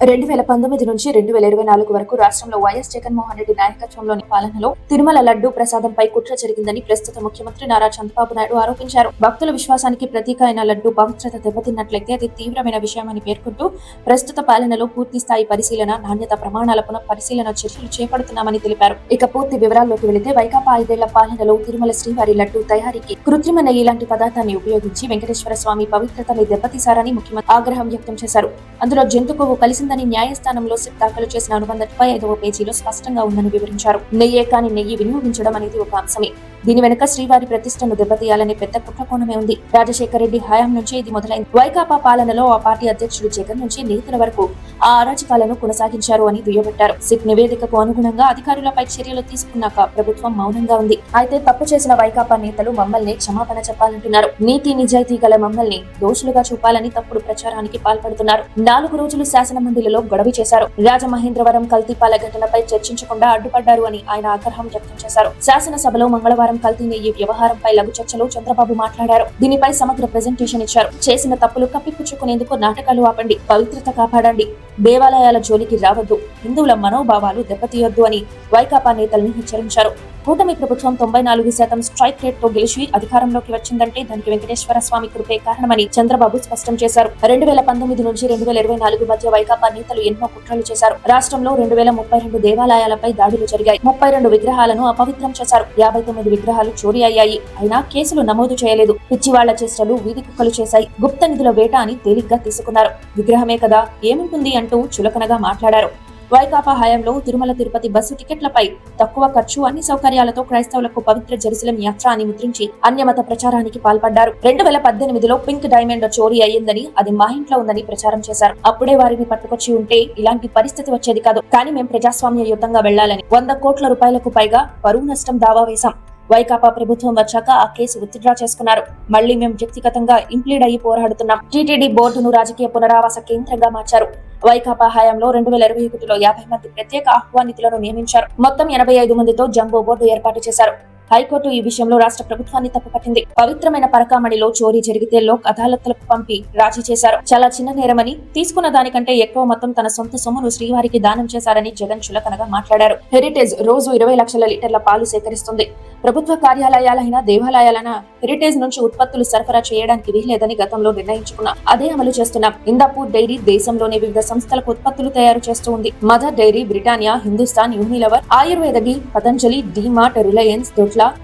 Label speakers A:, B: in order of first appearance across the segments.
A: 2019 నుంచి 2024 వరకు రాష్ట్రంలో వైఎస్ జగన్మోహన్ రెడ్డి నాయకత్వంలోని పాలనలో తిరుమల లడ్డూ ప్రసాదంపై కుట్ర జరిగిందని ప్రస్తుత ముఖ్యమంత్రి నారా చంద్రబాబు నాయుడు ఆరోపించారు. భక్తుల విశ్వాసానికి ప్రతీక అయిన లడ్డూ పవిత్రత దెబ్బతిన్నట్లయితే అది తీవ్రమైన విషయమని పేర్కొంటూ ప్రస్తుత పాలనలో పూర్తి స్థాయి పరిశీలన, నాణ్యత ప్రమాణాల పునః పరిశీలన చర్యలు చేపడుతున్నామని తెలిపారు. ఇక పూర్తి వివరాల్లోకి వెళితే వైకాపా 5 ఏళ్ల పాలనలో తిరుమల శ్రీవారి లడ్డూ తయారీకి కృత్రిమ నెయ్యి లాంటి పదార్థాన్ని ఉపయోగించి వెంకటేశ్వర స్వామి పవిత్రతని దెబ్బతీశారని ముఖ్యమంత్రి ఆగ్రహం వ్యక్తం చేశారు. అందులో జంతు కొవ్వు కలిసిందని న్యాయస్థానంలో సిట్ దాఖలు చేసిన అనుబంధ 35వ పేజీలో స్పష్టంగా ఉందని వివరించారు. నెయ్యే కాని నెయ్యి వినియోగించడం అనేది ఒక అంశమే. దీని వెనుక శ్రీవారి ప్రతిష్టను దెబ్బతీయాలనే పెద్ద కుట్రకోణమే ఉంది. రాజశేఖర రెడ్డి హయాం నుంచి ఇది మొదలైంది. వైకాపా పాలనలో ఆ పార్టీ అధ్యక్షుడు జగన్ నుంచి నేతల వరకు ఆ అరాచకాలను కొనసాగించారు అని దుయ్యబట్టారు. సిట్ నివేదికకు అనుగుణంగా అధికారులపై చర్యలు తీసుకున్నాక ప్రభుత్వం మౌనంగా ఉంది. అయితే తప్పు చేసిన వైకాపా నేతలు మమ్మల్ని క్షమాపణ చెప్పాలంటున్నారు. నీతి నిజాయితీ గల మమ్మల్ని దోషులుగా చూపాలని తప్పుడు ప్రచారానికి పాల్పడుతున్నారు. 4 రోజులు శాసన మండలిలో గొడవ చేశారు. రాజమహేంద్రవరం కల్తీపాల ఘటనపై చర్చించకుండా అడ్డుపడ్డారు అని ఆయన ఆగ్రహం వ్యక్తం చేశారు. శాసనసభలో మంగళవారం కల్తీ నెయ్యి వ్యవహారంపై లఘు చర్చలో చంద్రబాబు మాట్లాడారు. దీనిపై సమగ్ర ప్రెజెంటేషన్ ఇచ్చారు. చేసిన తప్పులు కప్పిపుచ్చుకునేందుకు నాటకాలు ఆపండి, పవిత్రత కాపాడండి, దేవాలయాల జోలికి రావద్దు, హిందువుల మనోభావాలు దెబ్బతీయొద్దు అని వైకాపా నేతల్ని హెచ్చరించారు. కూటమి ప్రభుత్వం 94% స్ట్రైక్ రేట్ తో గెలిచి అధికారంలోకి వచ్చిందంటే దానికి వెంకటేశ్వర స్వామి కృపే కారణమని చంద్రబాబు స్పష్టం చేశారు. 2019 నుంచి 2024 మధ్య వైకాపా నేతలు ఎన్నో కుట్రలు చేశారు. రాష్ట్రంలో 2032 దేవాలయాలపై దాడులు జరిగాయి. 32 విగ్రహాలను అపవిత్రం చేశారు. 59 విగ్రహాలు చోరీ అయ్యాయి. అయినా కేసులు నమోదు చేయలేదు. పిచ్చివాళ్ల చేష్టలు వీధి కుక్కలు చేశాయి. గుప్త నిధుల వేట అని తేలిగ్గా తీసుకున్నారు. విగ్రహమే కదా ఏముంటుంది అంటూ చులకనగా మాట్లాడారు. వైకాపా హయాంలో తిరుమల తిరుపతి బస్సు టికెట్లపై తక్కువ ఖర్చు, అన్ని సౌకర్యాలతో క్రైస్తవులకు పవిత్ర జెరూసలేం యాత్ర అని ముద్రించి అన్యమత ప్రచారానికి పాల్పడ్డారు. 2018లో పింక్ డైమండ్ చోరీ అయ్యిందని, అది మా ఇంట్లో ఉందని ప్రచారం చేశారు. అప్పుడే వారిని పట్టుకొచ్చి ఉంటే ఇలాంటి పరిస్థితి వచ్చేది కాదు. కానీ మేం ప్రజాస్వామ్య యుద్ధంగా వెళ్లాలని 100 కోట్ల రూపాయలకు పైగా పరువు నష్టం దావా వేశాం. వైకాపా ప్రభుత్వం వచ్చాక ఆ కేసు విత్డ్రా చేసుకున్నారు. మళ్లీ మేము వ్యక్తిగతంగా ఇంప్లీడ్ అయ్యి పోరాడుతున్నాం. టీటీడీ బోర్డును రాజకీయ పునరావాస కేంద్రంగా మార్చారు. వైకాపా హయాంలో 2021లో 50 మంది ప్రత్యేక ఆహ్వానితులను నియమించారు. మొత్తం 85 మందితో జంబో బోర్డు ఏర్పాటు చేశారు. హైకోర్టు ఈ విషయంలో రాష్ట్ర ప్రభుత్వాన్ని తప్పుపట్టింది. పవిత్రమైన పరకామణిలో చోరీ జరిగితే లోక్ అదాలత్లకు పంపి రాజీ చేశారు. చాలా చిన్న నేరమని, తీసుకున్న దానికంటే ఎక్కువ మొత్తం తన సొంత సొమ్మును శ్రీవారికి దానం చేశారని జగన్ చులకనగా మాట్లాడారు. హెరిటేజ్ రోజు 20 లక్షల లీటర్ల పాలు సేకరిస్తుంది. ప్రభుత్వ కార్యాలయాలైన దేవాలయాలైన హెరిటేజ్ నుంచి ఉత్పత్తులు సరఫరా చేయడానికి వీల్లేదని గతంలో నిర్ణయించుకున్నాం. అదే అమలు చేస్తున్నాం. ఇందాపూర్ డైరీ దేశంలోని వివిధ సంస్థలకు ఉత్పత్తులు తయారు చేస్తూ ఉంది. Mother Dairy, Britannia, Hindustan Unilever, ఆయుర్వేదగి, పతంజలి, డీమార్ట్, రిలయన్స్,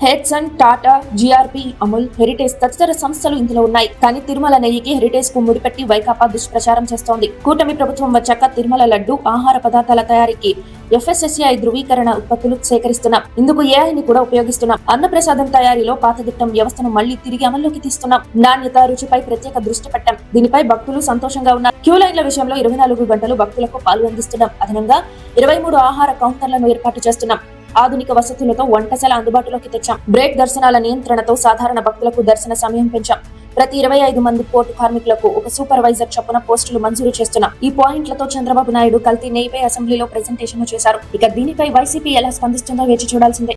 A: హెడ్సన్, టాటా, జిఆర్పి, అమూల్, హెరిటేజ్ తదితర సంస్థలు ఇందులో ఉన్నాయి. కానీ తిరుమల నెయ్యికి హెరిటేజ్ కు ముడిపెట్టి వైకాపా దుష్ప్రచారం చేస్తోంది. కూటమి ప్రభుత్వం వచ్చాక తిరుమల లడ్డు ఆహార పదార్థాల తయారీకి FSSAI ధృవీకరణ ఉత్పత్తులు సేకరిస్తున్నాం. ఇందుకు AIని కూడా ఉపయోగిస్తున్నాం. అన్నప్రసాదం తయారీలో పాతదిట్టం వ్యవస్థను మళ్లీ తిరిగి అమల్లోకి తీస్తున్నాం. నాణ్యత, రుచిపై ప్రత్యేక దృష్టి పెట్టాం. దీనిపై భక్తులు సంతోషంగా ఉన్నారు. క్యూ లైన్ల విషయంలో 24 గంటలు భక్తులకు పాలు అందిస్తున్నాం. అదనంగా 23 ఆహార కౌంటర్లను ఏర్పాటు చేస్తున్నాం. ఆధునిక వసతులతో వంటశాల అందుబాటులోకి తెచ్చాం. బ్రేక్ దర్శనాల నియంత్రణతో సాధారణ భక్తులకు దర్శన సమయం పెంచాం. ప్రతి 25 మంది పోర్టు కార్మికులకు ఒక సూపర్వైజర్ చొప్పున పోస్టులు మంజూరు చేస్తున్నాం. ఈ పాయింట్లతో చంద్రబాబు నాయుడు కల్తీ నెయ్యిపై అసెంబ్లీలో ప్రెజెంటేషన్ చేశారు. ఇక దీనిపై వైసీపీ ఎలా స్పందిస్తుందో వేచి చూడాల్సిందే.